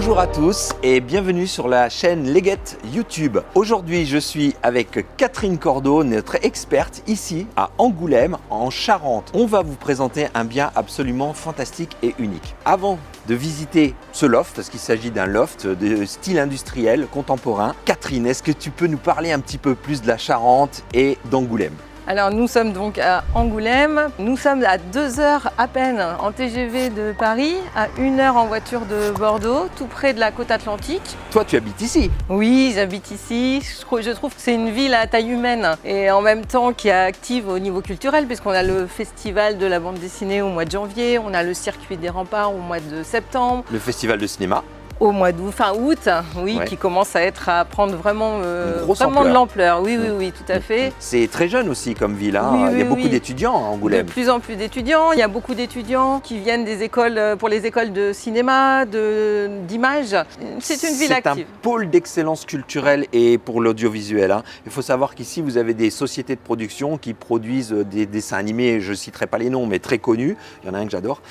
Bonjour à tous et bienvenue sur la chaîne Leggett YouTube. Aujourd'hui, je suis avec Catherine Cordeau, notre experte ici à Angoulême, en Charente. On va vous présenter un bien absolument fantastique et unique. Avant de visiter ce loft, parce qu'il s'agit d'un loft de style industriel contemporain, Catherine, est-ce que tu peux nous parler un petit peu plus de la Charente et d'Angoulême ? Alors nous sommes donc à Angoulême, nous sommes à 2 heures à peine en TGV de Paris, à 1 heure en voiture de Bordeaux, tout près de la côte atlantique. Toi, tu habites ici? Oui, j'habite ici, je trouve que c'est une ville à taille humaine et en même temps qui est active au niveau culturel puisqu'on a le festival de la bande dessinée au mois de janvier, on a le circuit des remparts au mois de septembre. Le festival de cinéma? Au mois d'août, fin août, oui, Ouais. qui commence à prendre vraiment, grosse vraiment ampleur. de l'ampleur. Oui, tout à fait. C'est très jeune aussi comme ville, hein. Oui, Il y a oui, beaucoup oui. d'étudiants à Angoulême. De plus en plus d'étudiants. Il y a beaucoup d'étudiants qui viennent des écoles, pour les écoles de cinéma, d'image. C'est une ville active. C'est un pôle d'excellence culturelle et pour l'audiovisuel, hein. Il faut savoir qu'ici, vous avez des sociétés de production qui produisent des dessins animés, je ne citerai pas les noms, mais très connus. Il y en a un que j'adore,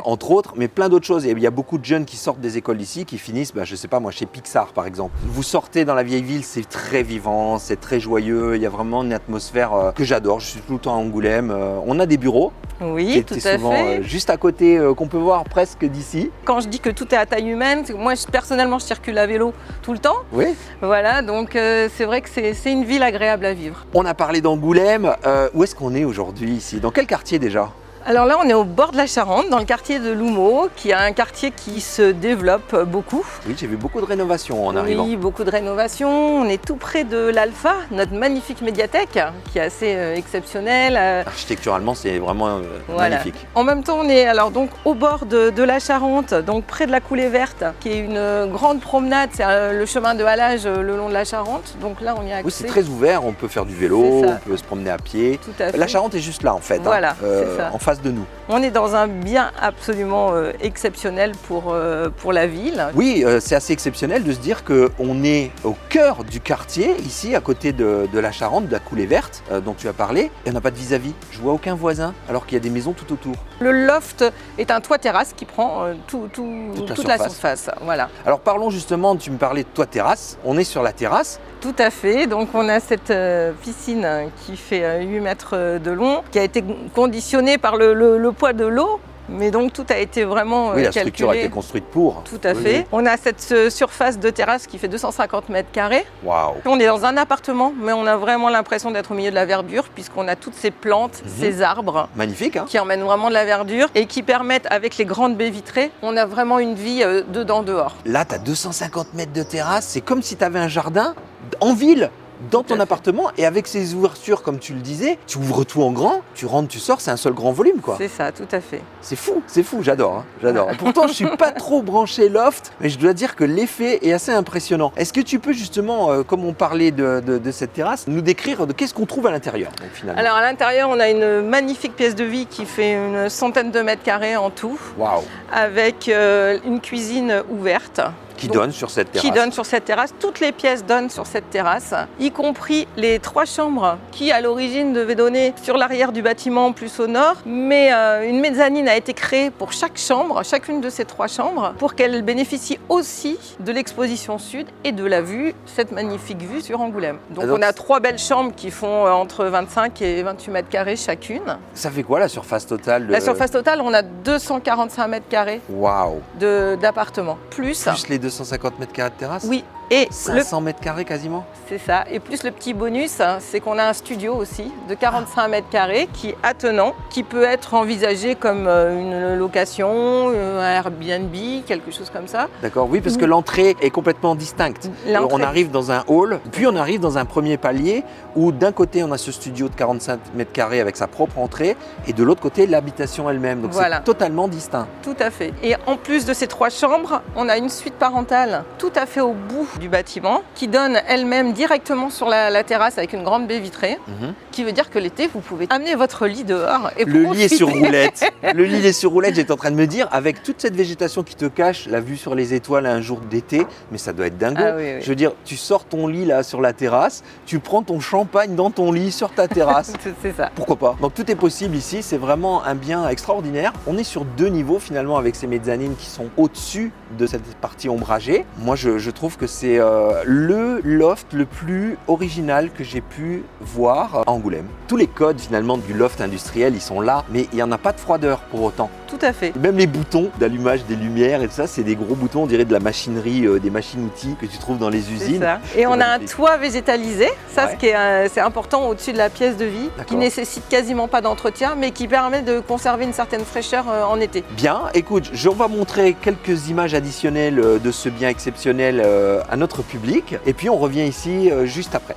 entre autres, mais plein d'autres choses. Et il y a beaucoup de jeunes qui sortent des écoles d'ici, qui finissent, je sais pas moi, chez Pixar par exemple. Vous sortez dans la vieille ville, c'est très vivant, c'est très joyeux, il y a vraiment une atmosphère que j'adore. Je suis tout le temps à Angoulême. On a des bureaux. Oui, tout à souvent, fait. juste à côté, qu'on peut voir presque d'ici. Quand je dis que tout est à taille humaine, moi personnellement je circule à vélo tout le temps. Oui. Voilà, donc c'est vrai que c'est une ville agréable à vivre. On a parlé d'Angoulême. Où est-ce qu'on est aujourd'hui ici? Dans quel quartier déjà? Alors là, on est au bord de la Charente, dans le quartier de Loumeau, qui est un quartier qui se développe beaucoup. Oui, j'ai vu beaucoup de rénovations en arrivant. Oui, beaucoup de rénovations. On est tout près de l'Alpha, notre magnifique médiathèque, qui est assez exceptionnelle. Architecturalement, c'est vraiment Voilà. magnifique. En même temps, on est alors donc au bord de la Charente, donc près de la Coulée Verte, qui est une grande promenade. C'est le chemin de halage le long de la Charente. Donc là, on y a accès. Oui, c'est très ouvert. On peut faire du vélo, C'est ça. on peut se promener à pied. Tout à fait. La Charente est juste là en fait. Voilà, c'est ça. En face de nous. On est dans un bien absolument exceptionnel pour la ville. Oui, c'est assez exceptionnel de se dire qu'on est au cœur du quartier, ici, à côté de la Charente, de la Coulée Verte, dont tu as parlé. Et on n'a pas de vis-à-vis. Je vois aucun voisin, alors qu'il y a des maisons tout autour. Le loft est un toit-terrasse qui prend toute la surface. Voilà. Alors parlons justement, tu me parlais de toi terrasse. On est sur la terrasse. Tout à fait. Donc on a cette piscine qui fait 8 mètres de long, qui a été conditionnée par le poids de l'eau. Mais donc tout a été vraiment Oui, la structure a calculé. été construite pour. Tout à Oui, fait. oui. On a cette surface de terrasse qui fait 250 mètres carrés. Waouh. On est dans un appartement, mais on a vraiment l'impression d'être au milieu de la verdure, puisqu'on a toutes ces plantes, ces arbres Magnifique, hein? qui emmènent vraiment de la verdure et qui permettent, avec les grandes baies vitrées, on a vraiment une vie dedans, dehors. Là, tu as 250 mètres de terrasse. C'est comme si tu avais un jardin en ville, dans ton appartement. Et avec ces ouvertures, comme tu le disais, tu ouvres tout en grand, tu rentres, tu sors, c'est un seul grand volume, quoi. C'est ça, tout à fait. C'est fou, j'adore, hein, j'adore. Pourtant, je suis pas trop branché loft, mais je dois dire que l'effet est assez impressionnant. Est-ce que tu peux justement, comme on parlait de cette terrasse, nous décrire de qu'est-ce qu'on trouve à l'intérieur, donc, finalement? Alors à l'intérieur, on a une magnifique pièce de vie qui fait une centaine de mètres carrés en tout, Waouh. avec une cuisine ouverte. Qui Donc, donne sur cette terrasse. Qui donne sur cette terrasse. Toutes les pièces donnent sur cette terrasse, y compris les 3 chambres qui, à l'origine, devaient donner sur l'arrière du bâtiment plus au nord. Mais une mezzanine a été créée pour chaque chambre, chacune de ces 3 chambres, pour qu'elles bénéficient aussi de l'exposition sud et de la vue, cette magnifique vue sur Angoulême. Donc Alors, on a 3 belles chambres qui font entre 25 et 28 mètres carrés chacune. Ça fait quoi la surface totale La surface totale, on a 245 mètres carrés Waouh. d'appartements. Plus Les 250 mètres carrés de terrasse. oui, et 500 mètres carrés quasiment. c'est ça. Et plus le petit bonus, c'est qu'on a un studio aussi de 45 mètres carrés qui est attenant, qui peut être envisagé comme une location, un Airbnb, quelque chose comme ça. D'accord, oui, parce que l'entrée est complètement distincte. L'entrée- On arrive dans un hall, puis on arrive dans un premier palier où d'un côté on a ce studio de 45 mètres carrés avec sa propre entrée et de l'autre côté l'habitation elle-même. Donc Voilà. c'est totalement distinct. Tout à fait. Et en plus de ces 3 chambres, on a une suite parentale tout à fait au bout du bâtiment qui donne elle-même directement sur la terrasse avec une grande baie vitrée qui veut dire que l'été, vous pouvez amener votre lit dehors et Le lit est profiter. sur roulette. Le lit est sur roulette, j'étais en train de me dire, avec toute cette végétation qui te cache, la vue sur les étoiles un jour d'été, mais ça doit être dingo. Ah oui, oui. Je veux dire, tu sors ton lit là sur la terrasse, tu prends ton champagne dans ton lit sur ta terrasse. C'est ça. Pourquoi pas? Donc tout est possible ici, c'est vraiment un bien extraordinaire. On est sur 2 niveaux finalement avec ces mezzanines qui sont au-dessus de cette partie ombragée. Moi je trouve que c'est le loft le plus original que j'ai pu voir à Angoulême. Tous les codes finalement du loft industriel, ils sont là, mais il n'y en a pas de froideur pour autant. Tout à fait. Même les boutons d'allumage des lumières et tout ça, c'est des gros boutons, on dirait de la machinerie, des machines-outils que tu trouves dans les C'est usines. ça. Et on a un magnifique. toit végétalisé, ça Ouais. ce qui est, c'est important au-dessus de la pièce de vie, qui D'accord. nécessite quasiment pas d'entretien, mais qui permet de conserver une certaine fraîcheur en été. Bien, écoute, on va montrer quelques images additionnelles de ce bien exceptionnel à notre public et puis on revient ici juste après.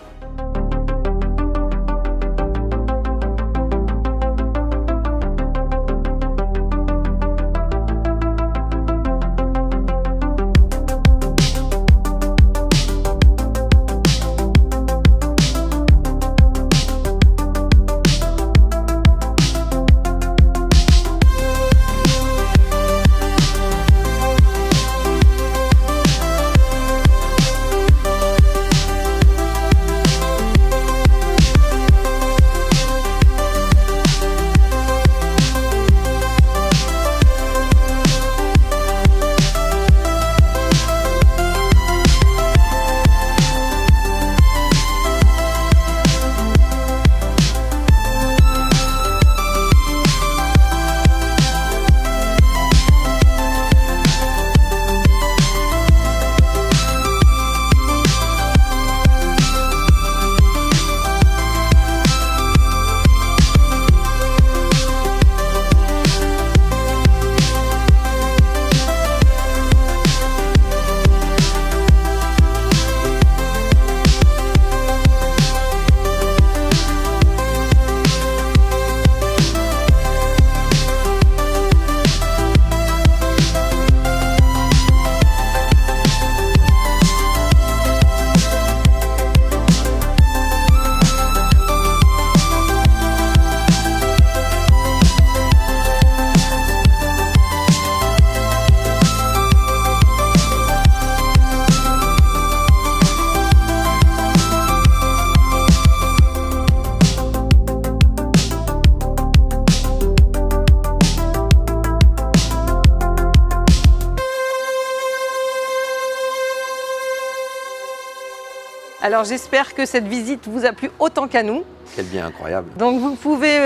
Alors j'espère que cette visite vous a plu autant qu'à nous. Quel bien incroyable. Donc vous pouvez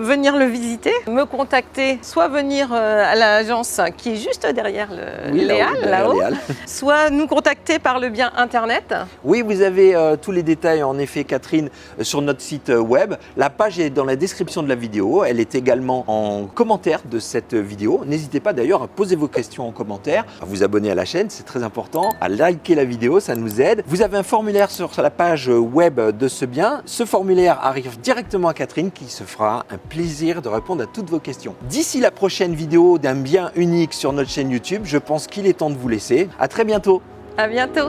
venir le visiter, me contacter, soit venir à l'agence qui est juste derrière les halles, là-haut, soit nous contacter par le bien internet. Oui, vous avez tous les détails en effet, Catherine, sur notre site web. La page est dans la description de la vidéo. Elle est également en commentaire de cette vidéo. N'hésitez pas d'ailleurs à poser vos questions en commentaire, à vous abonner à la chaîne, c'est très important, à liker la vidéo, ça nous aide. Vous avez un formulaire sur la page web de ce bien. Ce formulaire arrive directement à Catherine qui se fera un plaisir de répondre à toutes vos questions. D'ici la prochaine vidéo d'un bien unique sur notre chaîne YouTube, je pense qu'il est temps de vous laisser. À très bientôt. À bientôt.